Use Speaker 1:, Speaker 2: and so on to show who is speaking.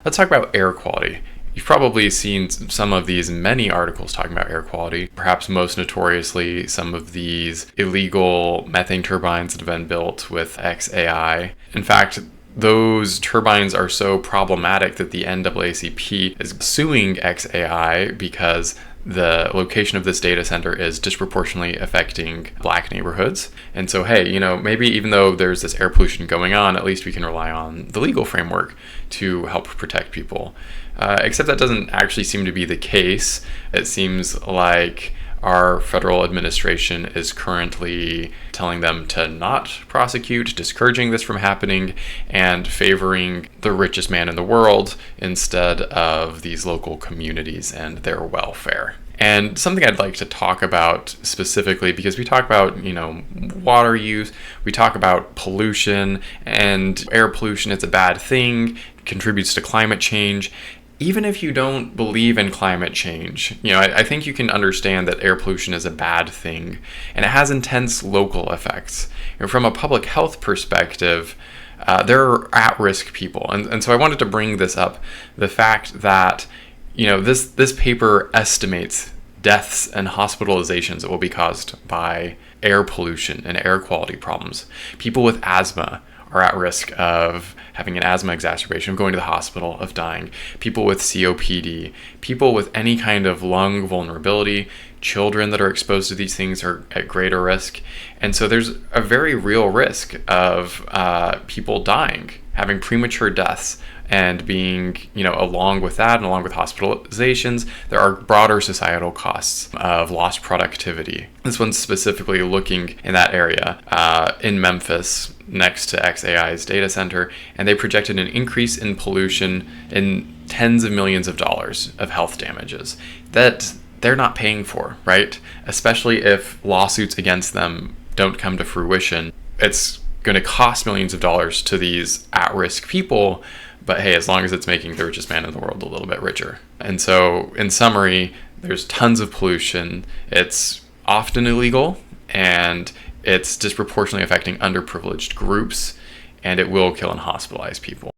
Speaker 1: Let's talk about air quality. You've probably seen some of these many articles talking about air quality, perhaps most notoriously some of these illegal methane turbines that have been built with XAI. In fact, those turbines are so problematic that the NAACP is suing XAI because the location of this data center is disproportionately affecting Black neighborhoods. And so, hey, maybe even though there's this air pollution going on, at least we can rely on the legal framework to help protect people. Except that doesn't actually seem to be the case. It seems like our federal administration is currently telling them to not prosecute, discouraging this from happening, and favoring the richest man in the world instead of these local communities and their welfare. And something I'd like to talk about specifically, because we talk about, water use, we talk about pollution, and air pollution, it's a bad thing, contributes to climate change. Even if you don't believe in climate change, I think you can understand that air pollution is a bad thing, and it has intense local effects. From a public health perspective, there are at-risk people, and so I wanted to bring this up, the fact that this paper estimates deaths and hospitalizations that will be caused by air pollution and air quality problems. People with asthma are at risk of having an asthma exacerbation, of going to the hospital, of dying. People with COPD, people with any kind of lung vulnerability, children that are exposed to these things are at greater risk. And so there's a very real risk of people dying, having premature deaths, and being, along with that and along with hospitalizations, there are broader societal costs of lost productivity. This one's specifically looking in that area in Memphis next to XAI's data center, and they projected an increase in pollution in tens of millions of dollars of health damages that they're not paying for, right? Especially if lawsuits against them don't come to fruition. It's going to cost millions of dollars to these at-risk people, but hey, as long as it's making the richest man in the world a little bit richer. And so, in summary, there's tons of pollution. It's often illegal, and it's disproportionately affecting underprivileged groups, and it will kill and hospitalize people.